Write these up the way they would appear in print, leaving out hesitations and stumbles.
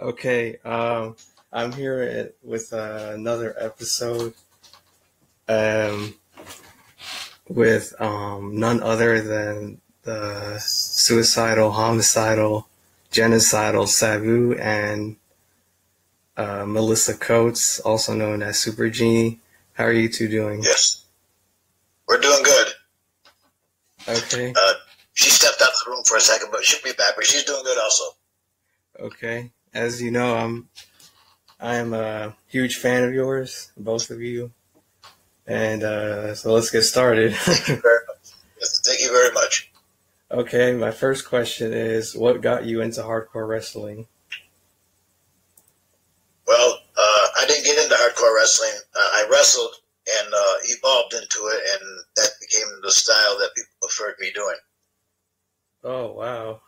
Okay, I'm here with another episode um, with none other than the suicidal, homicidal, genocidal Sabu and Melissa Coates, also known as Super Genie. How are you two doing? Yes, we're doing good. Okay. She stepped out of the room for a second, but she'll be back. But she's doing good also. Okay. As you know, I'm a huge fan of yours, both of you, and so let's get started. Thank you very much. Yes, thank you very much. Okay, my first question is, what got you into hardcore wrestling? Well, I didn't get into hardcore wrestling. I wrestled and evolved into it, and that became the style that people preferred me doing. Oh wow!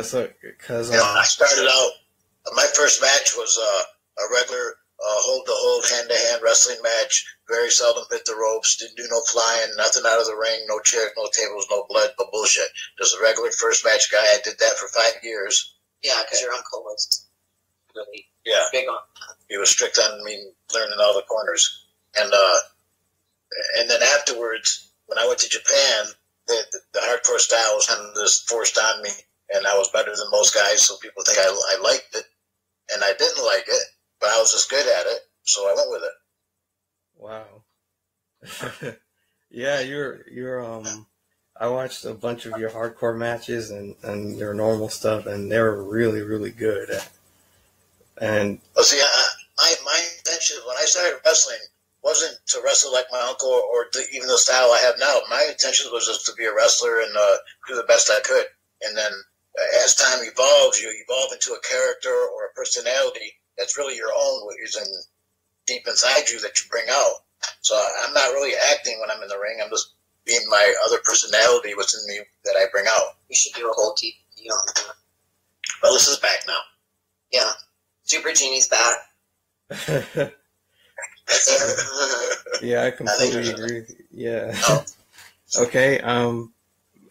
So, because I started out. My first match was a regular hold-to-hold, hand-to-hand wrestling match. Very seldom hit the ropes. Didn't do no flying, nothing out of the ring, no chairs, no tables, no blood, no bullshit. Just a regular first match guy. I did that for 5 years. Yeah, because your uncle was really big on. He was strict on me learning all the corners, and then afterwards, when I went to Japan, the hardcore style was kind of just forced on me, and I was better than most guys, so people think I liked it, and I didn't like it, but I was just good at it, so I went with it. Wow. Yeah, you're I watched a bunch of your hardcore matches and your normal stuff, and they were really, really good. And well, see, my intention when I started wrestling wasn't to wrestle like my uncle or even the style I have now. My intention was just to be a wrestler and do the best I could. And then as time evolves, you evolve into a character or a personality that's really your own, which is deep inside you that you bring out. So I'm not really acting when I'm in the ring. I'm just being my other personality within me that I bring out. You should do a whole TV on that. Well, this is back now. Yeah. Super Genie's back. Yeah, I completely agree with you. Yeah. Okay.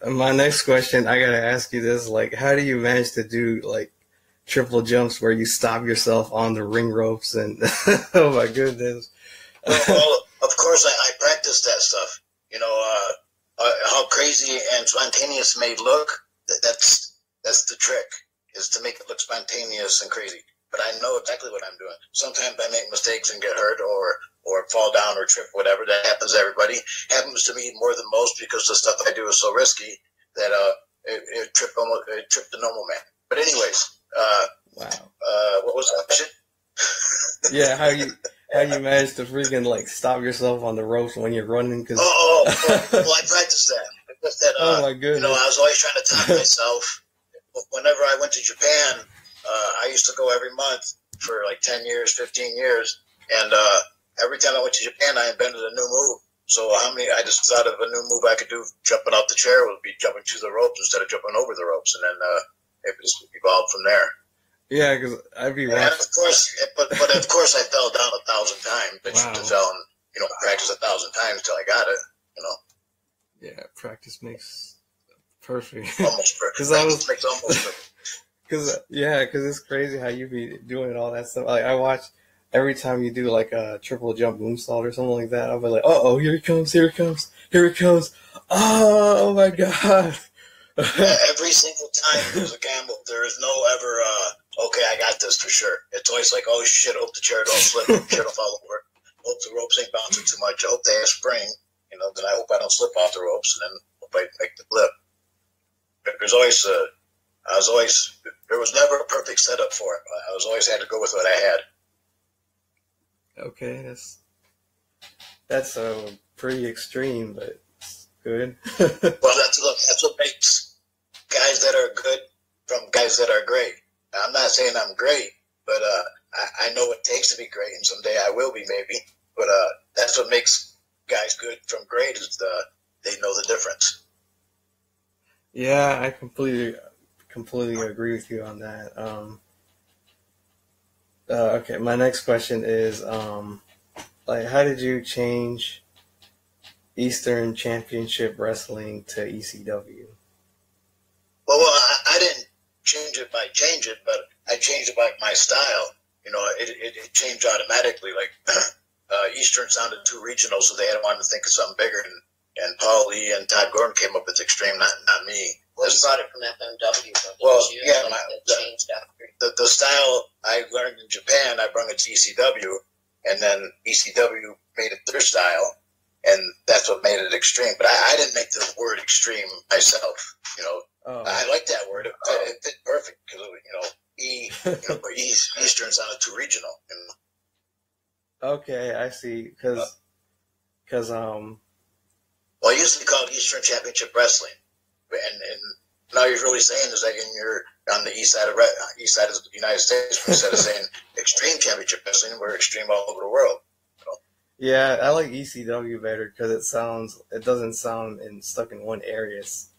My next question, I gotta ask you this: like, how do you manage to do like triple jumps where you stop yourself on the ring ropes? And oh my goodness. Well, of course, I practice that stuff. You know, how crazy and spontaneous it may look. That's the trick, is to make it look spontaneous and crazy. But I know exactly what I'm doing. Sometimes I make mistakes and get hurt or fall down or trip, whatever. That happens to everybody. Happens to me more than most because the stuff I do is so risky that it tripped the normal man. But anyways, wow. What was that question? Yeah, how you manage to freaking like stop yourself on the ropes when you're running? Cause well, I practiced that. Oh my goodness. You know, I was always trying to top myself. Whenever I went to Japan, I used to go every month for like 10 years, 15 years. And every time I went to Japan, I invented a new move. So I just thought of a new move I could do jumping off the chair would be jumping to the ropes instead of jumping over the ropes. And then it just evolved from there. Yeah, because I'd be watching. And of course, but of course I fell down 1,000 times. I should have fell and, practice 1,000 times till I got it, Yeah, practice makes perfect. Almost perfect. Practice makes almost perfect. Because it's crazy how you be doing all that stuff. Like I watch every time you do like a triple jump moonsault or something like that. I'll be like, oh, here it comes, here it comes, here it comes. Oh my god! Every single time there's a gamble. There is no ever. Okay, I got this for sure. It's always like, oh shit, hope the chair don't slip, hope the chair don't fall over, hope the ropes ain't bouncing too much, I hope they have spring. Then I hope I don't slip off the ropes, and then hope I make the flip. There's always there was never a perfect setup for it. I always had to go with what I had. Okay, that's pretty extreme, but it's good. Well, that's what makes guys that are good from guys that are great. Now, I'm not saying I'm great, but I know what it takes to be great, and someday I will be maybe. But that's what makes guys good from great is they know the difference. Yeah, I completely agree with you on that. Okay, my next question is, like, how did you change Eastern Championship Wrestling to ECW? Well, I didn't change it might change it, but I changed it by my style. You know, it changed automatically. Like Eastern sounded too regional, so they had wanted to think of something bigger. And Paul Lee and Todd Gordon came up with Extreme, not me. Well, you brought it from FMW. Well, yeah, the style I learned in Japan, I brought it to ECW, and then ECW made it their style, and that's what made it extreme. But I didn't make the word extreme myself. You know, I like that word. It fit perfect because but Eastern sounded too regional. Okay, I see. Because well, I used to call it Eastern Championship Wrestling, and now you're really saying is that you're on the east side of the United States instead of saying Extreme Championship Wrestling, we're extreme all over the world. Yeah, I like ECW better because it doesn't sound stuck in one area. It's,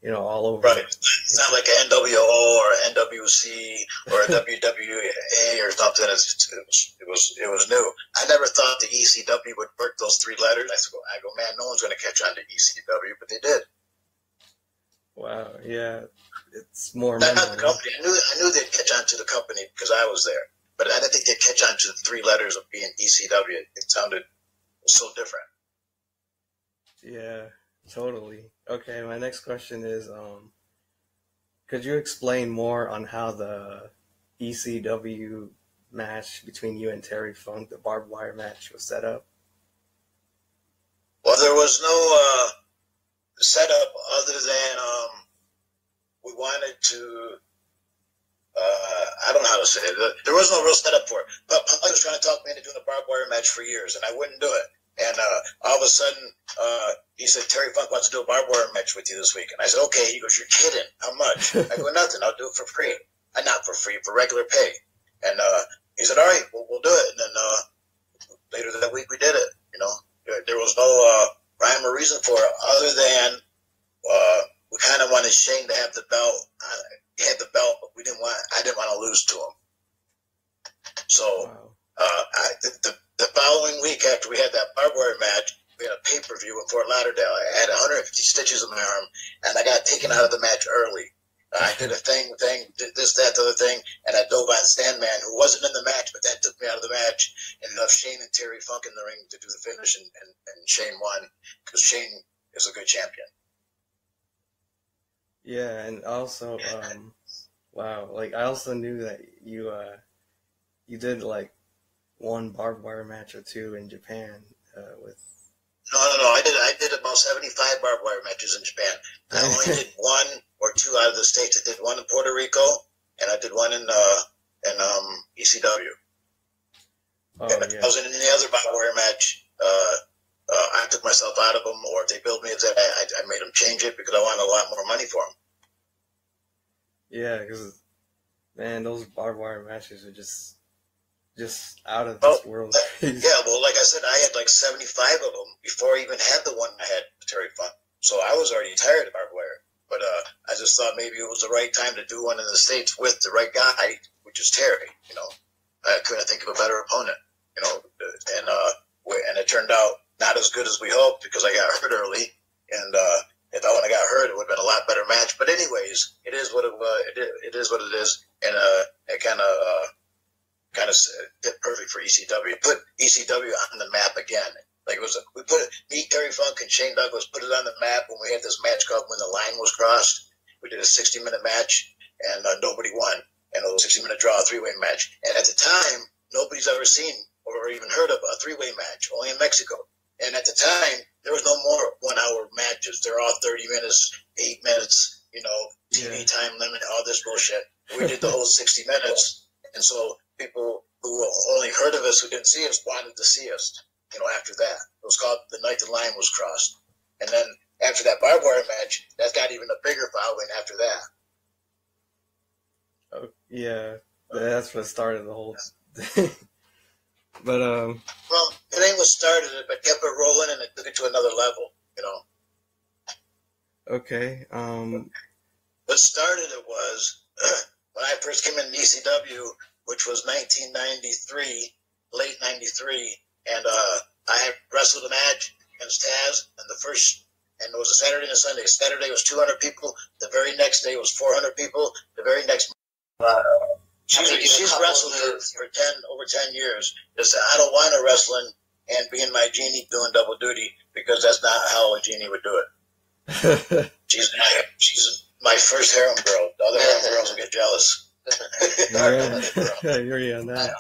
all over. Right. It's not like an NWO or NWC or a WWA or something. It was new. I never thought the ECW would work those three letters. I go, man, no one's going to catch on to ECW, but they did. Wow. Yeah, it's more. Not the company. I knew they'd catch on to the company because I was there, but I didn't think they'd catch on to the three letters of being ECW. It sounded so different. Yeah. Totally. Okay, my next question is, could you explain more on how the ECW match between you and Terry Funk, the barbed wire match, was set up? Well, there was no setup other than we wanted to, I don't know how to say it. There was no real setup for it. But Punk was trying to talk me into doing a barbed wire match for years, and I wouldn't do it. And all of a sudden, he said, Terry Funk wants to do a barbed wire match with you this week. And I said, okay. He goes, you're kidding. How much? I go, nothing. I'll do it for free. Not for free, for regular pay. And he said, all right, we'll do it. And then later that week, we did it. There was no rhyme or reason for it other than we kind of wanted Shane to have the belt. He had the belt, but I didn't want to lose to him. So wow. The following week after we had that barbed wire match, we had a pay-per-view in Fort Lauderdale. I had 150 stitches in my arm, and I got taken out of the match early. I did a thing, did this, that, the other thing, and I dove on Sandman, who wasn't in the match, but that took me out of the match, and left Shane and Terry Funk in the ring to do the finish, and Shane won, because Shane is a good champion. Yeah, and also, wow, like, I also knew that you did, like, one barbed wire match or two in Japan with. No. I did about 75 barbed wire matches in Japan. I only did one or two out of the States. I did one in Puerto Rico, and I did one in ECW. Oh, and yeah. I wasn't in any other barbed wire match. I took myself out of them, or if they billed me as that, I made them change it because I wanted a lot more money for them. Yeah, because, man, those barbed wire matches are just out of this world. Yeah, well, like I said, I had like 75 of them before I even had the one I had with Terry Funk. So I was already tired of barbed wire. But I just thought maybe it was the right time to do one in the States with the right guy, which is Terry. I couldn't think of a better opponent. And it turned out not as good as we hoped because I got hurt early. And if I wouldn't have got hurt, it would have been a lot better match. But anyways, it is what it is what it is. And it kind of did perfect for ECW. Put ECW on the map again. Like we put it, me, Terry Funk, and Shane Douglas put it on the map when we had this match called When the Line Was Crossed. We did a 60-minute match, and nobody won. And it was a 60-minute draw, a three-way match. And at the time, nobody's ever seen or even heard of a three-way match, only in Mexico. And at the time, there was no more one-hour matches. They're all 30 minutes, 8 minutes, TV time limit, all this bullshit. We did the whole 60 minutes. And so people who only heard of us, who didn't see us, wanted to see us, after that. It was called The Night the Line Was Crossed. And then after that barbed wire match, that got even a bigger following after that. Oh, yeah, that's what started the whole thing. But, well, it ain't what started it, but kept it rolling and it took it to another level, Okay. What started it was when I first came in ECW, which was 1993, late 93, and I had wrestled a match against Taz, and it was a Saturday and a Sunday. Saturday was 200 people. The very next day was 400 people. The very next she's wrestled for over 10 years. Just I don't want her wrestling and being my genie doing double duty because that's not how a genie would do it. She's my first harem girl. The other harem girls will get jealous. Yeah, I hear you on that.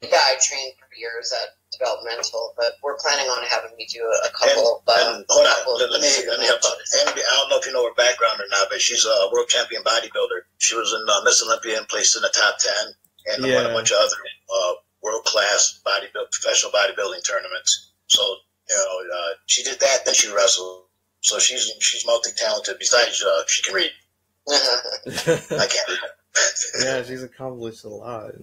Yeah, I trained for years at developmental, but we're planning on having me do a couple. And hold on, let me help out. And I don't know if you know her background or not, but she's a world champion bodybuilder. She was in Miss Olympia and placed in the top 10, and won a bunch of other world class professional bodybuilding tournaments. So she did that. Then she wrestled. So she's multi talented. Besides, she can read. I can't read. Yeah, she's accomplished a lot,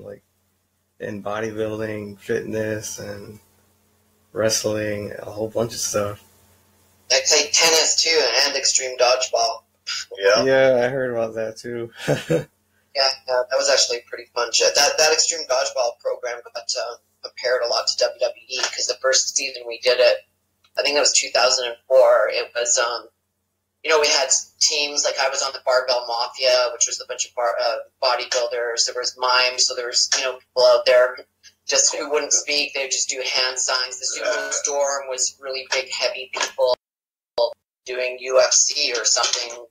in bodybuilding, fitness, and wrestling, a whole bunch of stuff. I played tennis too, and extreme dodgeball. Yeah, I heard about that too. Yeah, that was actually pretty fun. That extreme dodgeball program got compared a lot to WWE because the first season we did it, I think it was 2004. It was, we had teams, like I was on the Barbell Mafia, which was a bunch of bodybuilders. There was mimes, so there was, people out there just who wouldn't speak. They would just do hand signs. The Super Storm was really big, heavy people doing UFC or something.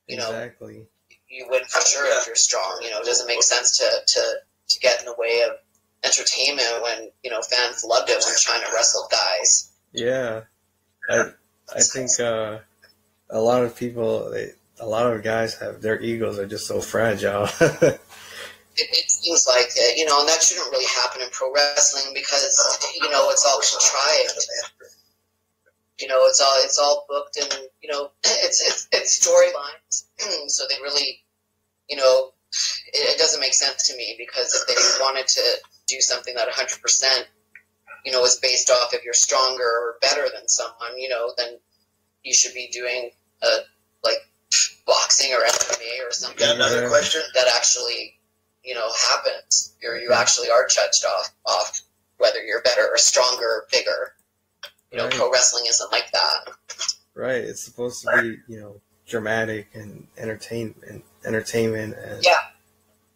Exactly. You win for sure if you're strong. It doesn't make sense to get in the way of entertainment when, fans loved it when China wrestled guys. Yeah. I think a lot of people, a lot of guys have, their egos are just so fragile. It seems like it, and that shouldn't really happen in pro wrestling because, it's all contrived. It's all booked and, it's storylines. So they really, it doesn't make sense to me because if they wanted to do something that 100%, is based off if you're stronger or better than someone, then you should be doing boxing or MMA or something. Got another question? That actually, happens. You actually are judged off whether you're better or stronger or bigger. Right. Pro wrestling isn't like that. Right. It's supposed to be, dramatic and entertainment and Yeah,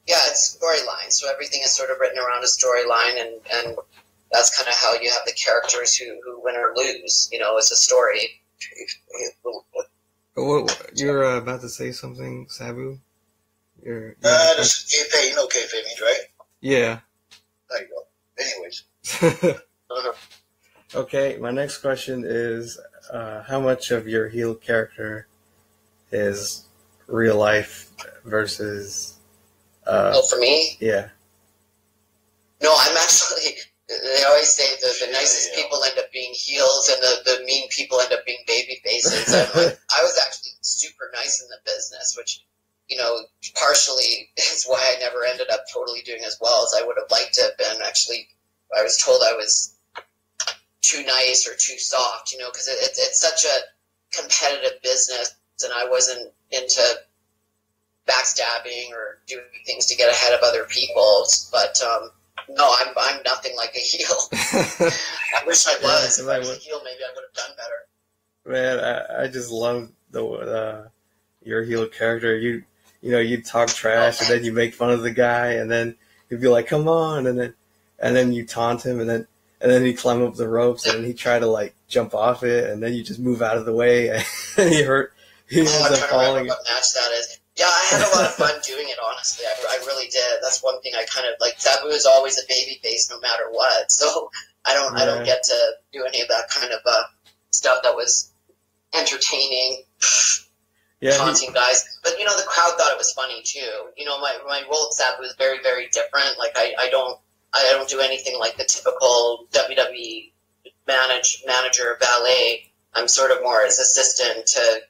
it's storyline. So everything is sort of written around a storyline and that's kind of how you have the characters who win or lose. It's a story. You're about to say something, Sabu? This is kayfabe. Kayfabe means, right? Yeah. There you go. Anyways. Okay, my next question is, how much of your heel character is real life versus... for me? Yeah. No, I'm actually... They always say the nicest people end up being heels and the mean people end up being baby faces. I was actually super nice in the business, which, partially is why I never ended up totally doing as well as I would have liked to have been. Actually, I was told I was too nice or too soft, because it's such a competitive business and I wasn't into backstabbing or doing things to get ahead of other people. But, no, I'm nothing like a heel. I wish I was. If I was a heel, maybe I would have done better. Man, I just love your heel character. You talk trash and then you make fun of the guy and then you'd be like, "Come on!" and then you taunt him and then he climb up the ropes and then he try to jump off it and then you just move out of the way and he ends up falling. What match that is. Yeah, I had a lot of fun doing it, honestly. I really did. That's one thing I kind of like. Sabu is always a baby face no matter what. So I don't get to do any of that kind of stuff that was entertaining, taunting guys. But, the crowd thought it was funny, too. My role at Sabu is very, very different. Like, I don't do anything like the typical WWE manager, valet. I'm sort of more as assistant to,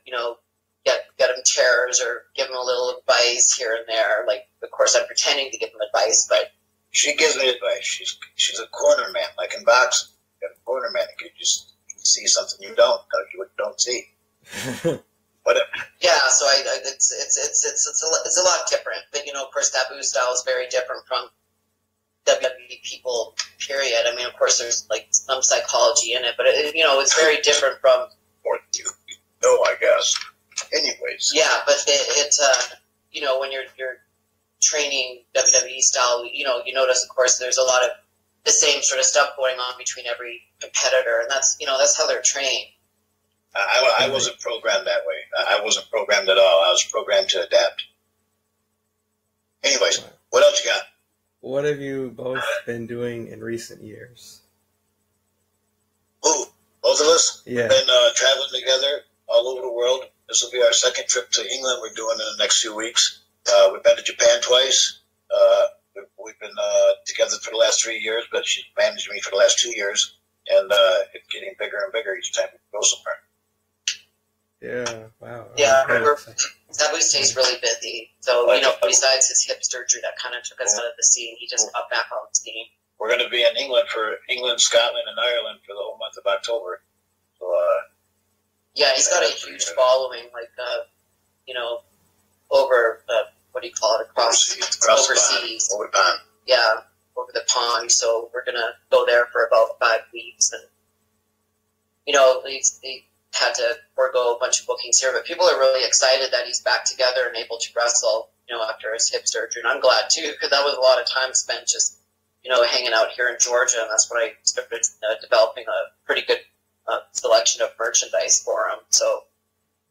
get him chairs or give him a little advice here and there. Like, of course, I'm pretending to give him advice, but she gives me advice. She's a corner man, like in boxing. You got a corner man that can just see something you don't see. Whatever. Yeah, so it's a lot different. But of course, Sabu's style is very different from WWE people. Period. I mean, of course, there's some psychology in it, but it's very different from. Or I guess. Anyways. Yeah, but it's when you're training WWE style, you notice, of course, there's a lot of the same sort of stuff going on between every competitor, and that's how they're trained. I wasn't programmed that way. I wasn't programmed at all. I was programmed to adapt. Anyways, what else you got? What have you both been doing in recent years? Who? Both of us? Yeah. We've been traveling together all over the world. This will be our second trip to England we're doing in the next few weeks. We've been to Japan twice. We've been together for the last 3 years, but she's managed me for the last 2 years. And it's getting bigger and bigger each time we go somewhere. Yeah, wow. Yeah, Sabu stays really busy. So, besides his hip surgery that kind of took us out of the scene, he just got back on the scene. We're going to be in England for Scotland, and Ireland for the whole month of October. So, yeah, he's got a huge following, over, what do you call it, overseas. Over the pond. Yeah, over the pond. So we're going to go there for about 5 weeks. And, they had to forego a bunch of bookings here, but people are really excited that he's back together and able to wrestle, after his hip surgery. And I'm glad, too, because that was a lot of time spent just, hanging out here in Georgia, and that's when I started developing a pretty good selection of merchandise for him. So,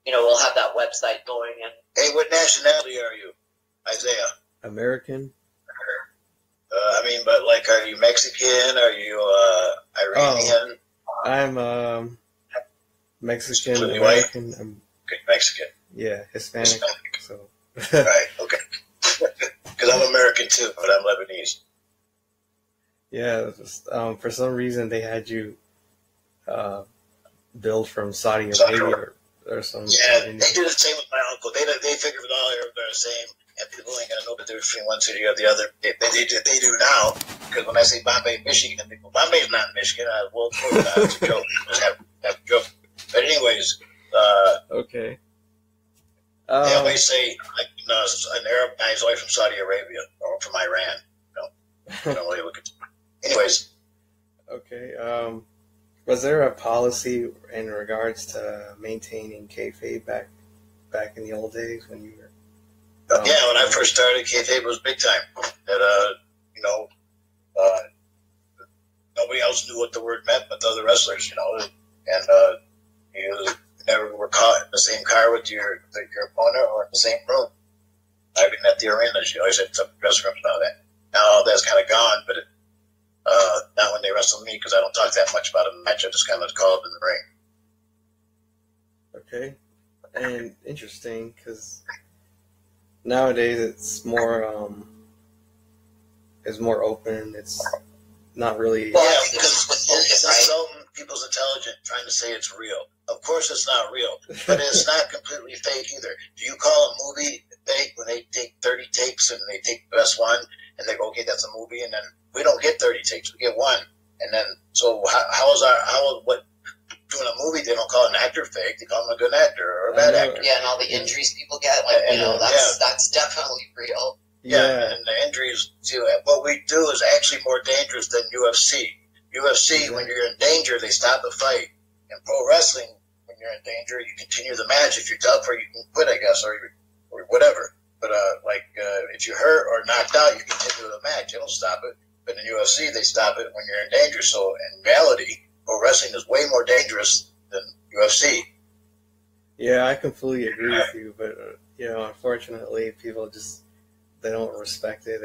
we'll have that website going. And hey, what nationality are you, Isaiah? American. But are you Mexican? Are you Iranian? I'm Mexican, Completely American. white? Okay, Mexican. Yeah, Hispanic. So. Right, okay. Because I'm American too, but I'm Lebanese. Yeah, just, for some reason they had you build from Saudi Arabia or something. Yeah, they do the same with my uncle. They figure it all Arabs are the same, and people ain't gonna know the difference between one city or the other. They do now, because when I say Bombay, Michigan, people, Bombay's not in Michigan. It's a joke. Just have a joke. But anyways, okay. They always say an Arab guy is always from Saudi Arabia or from Iran. Really look at. Anyways. Okay. Was there a policy in regards to maintaining kayfabe back in the old days when you were? Yeah, when I first started, kayfabe was big time. That nobody else knew what the word meant but the other wrestlers, and you never were caught in the same car with your opponent or in the same room. I mean, at the arenas, you always had some dressing rooms and all that. Now all that's kind of gone, but not when they wrestle me, because I don't talk that much about a match. I just kind of call it in the ring. Okay, and interesting because nowadays it's more open. It's not really. Yeah, because it's insulting people's intelligence, trying to say it's real. Of course, it's not real, but it's not completely fake either. Do you call a movie fake when they take 30 takes and they take the best one and they go, okay, that's a movie, and then we don't get 30 takes, we get one, and then so what doing a movie? They don't call an actor fake; they call him a good actor or a bad actor. Yeah, and all the injuries people get, that's definitely real. Yeah, and the injuries too. What we do is actually more dangerous than UFC. UFC, when you're in danger, they stop the fight. In pro wrestling, when you're in danger, you continue the match. If you're tough, or you can quit, I guess, or whatever. But if you're hurt or knocked out, you continue the match. They don't stop it. But in UFC, they stop it when you're in danger. So in reality, pro wrestling is way more dangerous than UFC. Yeah, I completely agree with you. But unfortunately, people they don't respect it.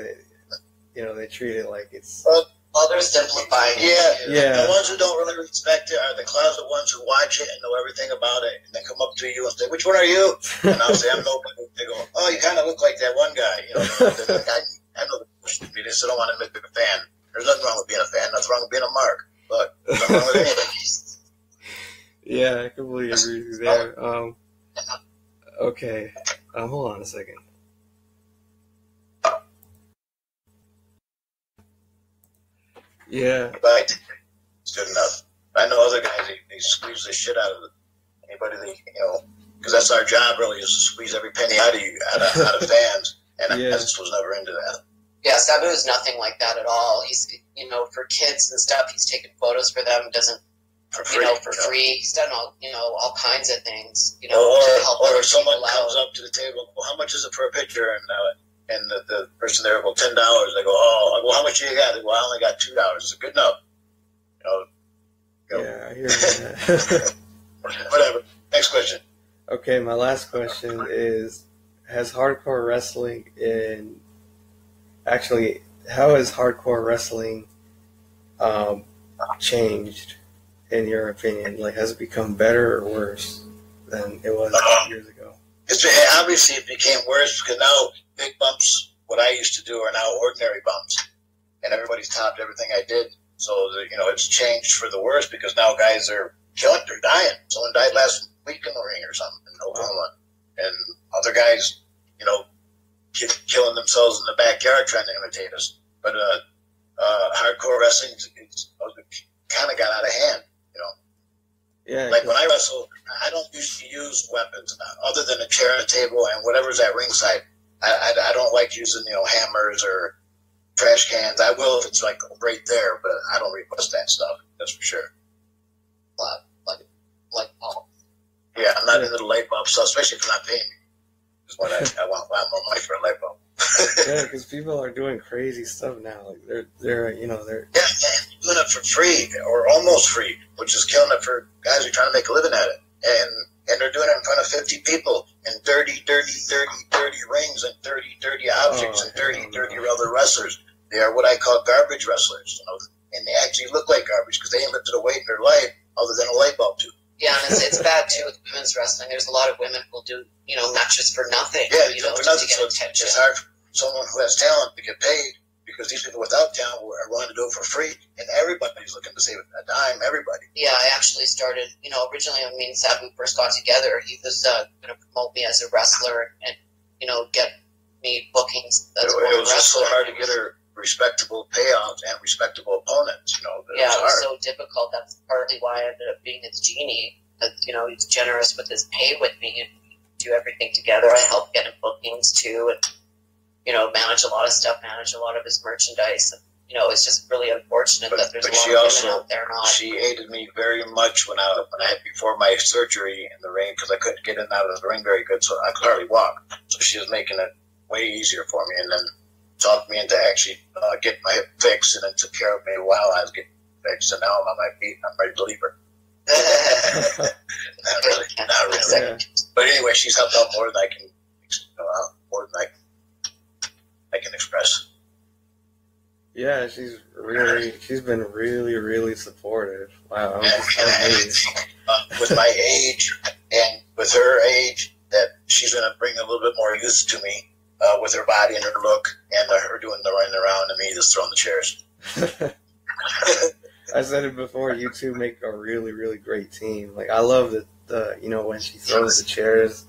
They treat it like it's. Well, they're simplifying it. Yeah. The ones who don't really respect it are the closet ones who watch it and know everything about it, and then come up to you and say, "Which one are you?" And I'll say, "I'm nobody." They go, "Oh, you kind of look like that one guy." I know the question. They just don't want to admit they're a fan. There's nothing wrong with being a fan. Nothing wrong with being a mark. But nothing wrong with anything. Yeah, I completely agree with you there. Okay. Hold on a second. Yeah. But it's good enough. I know other guys, they squeeze the shit out of anybody because that's our job really, is to squeeze every penny out of you, out of fans. And I just was never into that. Yeah, Sabu is nothing like that at all. He's, for kids and stuff, he's taken photos for them, doesn't, for free. He's done all kinds of things, to help or other if someone people comes out. up to the table, well, how much is it for a picture? And and the person there will $10. They go, oh, well, how much do you got? They go, I only got $2. It's good enough. Yeah, I hear that. Whatever. Next question. Okay, my last question is: has hardcore wrestling how has hardcore wrestling changed in your opinion? Like, has it become better or worse than it was years ago? Obviously, it became worse because now big bumps, what I used to do, are now ordinary bumps, and everybody's topped everything I did. So it's changed for the worse because now guys are killing, they're dying. Someone died last week in the ring or something in Oklahoma, and other guys, killing themselves in the backyard trying to imitate us. But hardcore wrestling kind of got out of hand. Yeah. Like when I wrestle, I don't usually use weapons other than a chair and a table and whatever's at ringside. I don't like using hammers or trash cans. I will if it's like right there, but I don't request that stuff. That's for sure. Like Paul. Yeah, I'm not into the light bulb stuff, especially if you're not paying me. That's what I want more money for a light bulb. Yeah, because people are doing crazy stuff now. Like they're doing it for free or almost free, which is killing it for guys who are trying to make a living at it. And they're doing it in front of 50 people in dirty rings and dirty objects and dirty other wrestlers. They are what I call garbage wrestlers, and they actually look like garbage because they ain't lifted a weight in their life other than a light bulb tube. Yeah, and it's bad too with women's wrestling. There's a lot of women who do, matches for nothing. Yeah, for nothing. To get attention. It's hard for someone who has talent to get paid because these people without talent are willing to do it for free, and everybody's looking to save a dime. Everybody. Yeah, I actually started. Originally when me and Sabu first got together, he was going to promote me as a wrestler and get me bookings. It was just so hard to get her respectable payouts and respectable opponents. Yeah, it was so difficult. That's partly why I ended up being his genie. That he's generous with his pay with me and we do everything together. I help get him bookings too, and manage a lot of stuff, manage a lot of his merchandise. And, it's just really unfortunate that there's a lot of women out there not. She aided me very much when I before my surgery in the ring because I couldn't get in and out of the ring very good, so I could hardly walk. So she was making it way easier for me, and then talked me into actually getting my hip fixed, and then took care of me while I was getting fixed. And now I'm on my feet. I'm ready to leave her. Not really. Yeah. But anyway, she's helped out more than I can, I can express. Yeah, she's been really supportive. Wow, I'm amazed. With my age and with her age, that she's going to bring a little bit more youth to me with her body and her look, and her doing the running around and me just throwing the chairs. I said it before. You two make a really great team. Like I love that. When she throws the chairs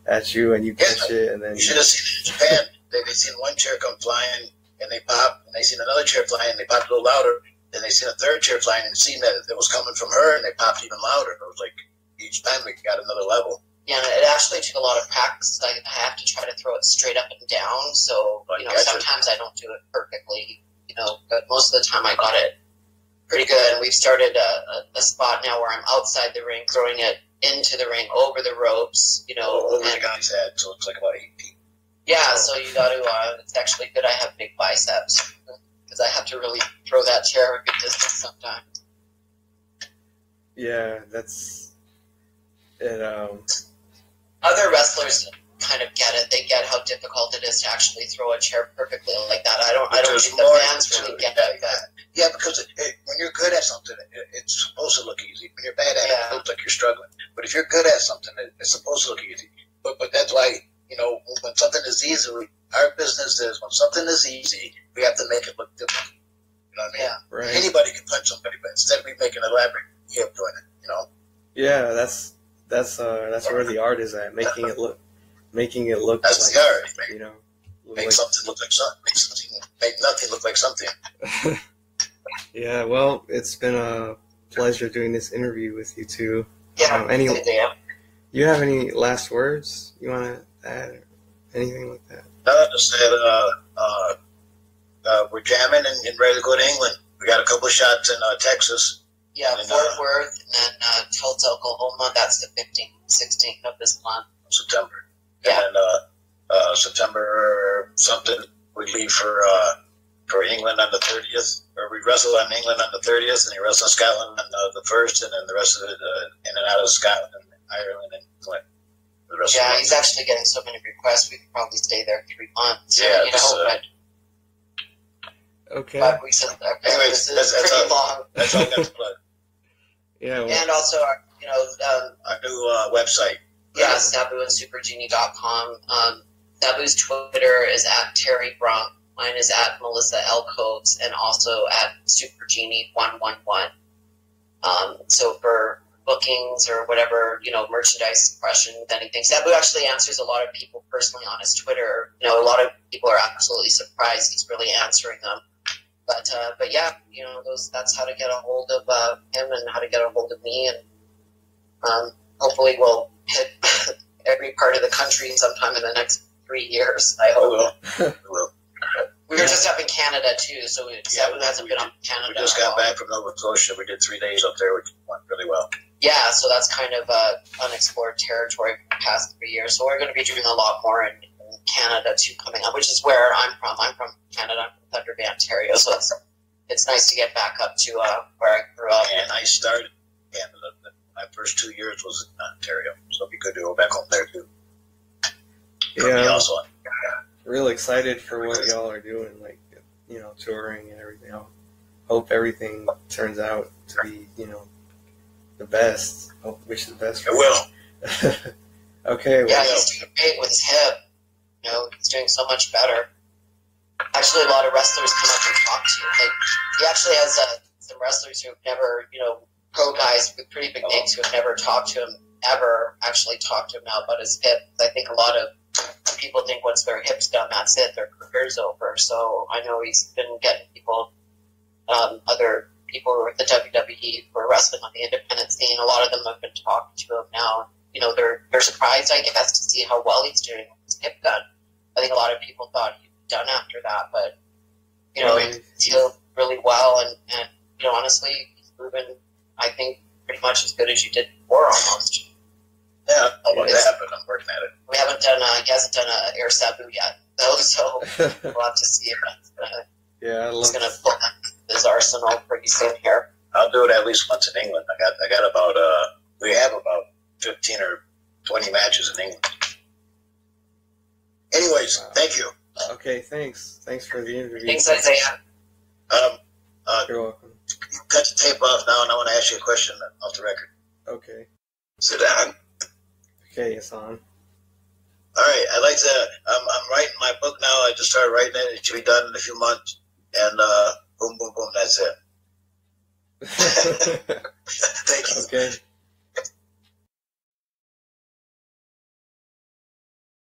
at you and you catch it, and then you should have seen it in Japan. They seen one chair come flying and they pop, and they seen another chair flying and they popped a little louder. Then they seen a third chair flying and seen that it was coming from her and they popped even louder. It was like each time we got another level. Yeah, it actually took a lot of practice. I have to try to throw it straight up and down. So sometimes I don't do it perfectly. But most of the time I got it pretty good. And we've started a spot now where I'm outside the ring, throwing it into the ring over the ropes. Over the guy's head, so it's like about 8 feet. Yeah, so you got to. It's actually good. I have big biceps because I have to really throw that chair a good distance sometimes. Yeah, that's it. Other wrestlers kind of get it. They get how difficult it is to actually throw a chair perfectly like that. I don't think the fans really get that. Yeah, because when you're good at something, it's supposed to look easy. When you're bad at it, it looks like you're struggling. But if you're good at something, it's supposed to look easy. But that's why, when something is easy, our business is when something is easy, we have to make it look difficult. You know what I mean? Yeah, right. Anybody can punch somebody, but instead of me making an elaborate way of doing it, Yeah, that's where the art is at, making it look. That's like, the art. Make something look like something. Make nothing look like something. Yeah, well, it's been a pleasure doing this interview with you two. Yeah, you have any last words you want to add or anything like that? No, just that we're jamming and ready to go to England. We got a couple of shots in Texas. Yeah, Fort Worth and then Tulsa, Oklahoma. That's the 15th, 16th of this month. September. Yeah. And September something, we leave for England on the 30th, or we wrestle on England on the 30th, and he wrestles Scotland on the 1st, and then the rest of it in and out of Scotland and Ireland and England. Yeah, he's actually getting so many requests. We could probably stay there 3 months. Yeah, okay. 5 weeks. Anyways, that's pretty long. That's all I got to plug. Yeah. Well, and also, our new website. Yeah, SabuandSuperGenie.com. Sabu's Twitter is at Terry Brunk. Mine is at Melissa L. Coates, and also at SuperGenie111. So for bookings or whatever, merchandise questions, anything. Sabu actually answers a lot of people personally on his Twitter. A lot of people are absolutely surprised he's really answering them. But yeah, that's how to get a hold of him and how to get a hold of me. And hopefully we'll hit every part of the country sometime in the next 3 years, I hope. We will. We were just up in Canada, too, so Sabu hasn't been up in Canada. We just got back from Nova Scotia. We did 3 days up there, which went really well. Yeah, so that's kind of unexplored territory for the past 3 years. So we're going to be doing a lot more in Canada, too, coming up, which is where I'm from. I'm from Canada. I'm from Thunder Bay, Ontario, so it's nice to get back up to where I grew up. And I started in Canada. My first 2 years was in Ontario, so it'd be good to go back home there, too. Yeah. Also. Real excited for what y'all are doing, like, touring and everything. I hope everything turns out to be, the best. Wish the best for it will. Okay. Yeah, he's doing great with his hip. He's doing so much better. Actually, a lot of wrestlers come up and talk to you. Like, he actually has some wrestlers who've never, pro guys with pretty big names who have never talked to him, ever actually talked to him now about his hip. I think a lot of people think once their hip's done, that's it, their career's over. So I know he's been getting people, other people who are at the WWE for wrestling on the independent scene. A lot of them have been talking to him now. They're surprised, I guess, to see how well he's doing with his hip done. I think a lot of people thought he'd be done after that, but he's healed really well, and honestly, he's proven, I think, pretty much as good as you did before, almost. Yeah, I'll let that happen. I'm working at it. We haven't done, he hasn't done a Air Sabu yet, though, so we'll have to see if he's going to put his arsenal pretty soon here. I'll do it at least once in England. I got about, we have about 15 or 20 matches in England. Anyways, thank you. Okay, thanks. Thanks for the interview. Thanks, Isaiah. You're welcome. Cut the tape off now, and I want to ask you a question off the record. Okay. Sit down. Okay, it's on. All right, I'd like to. I'm writing my book now. I just started writing it. It should be done in a few months. And boom, boom, boom. That's it. Thank you. Okay.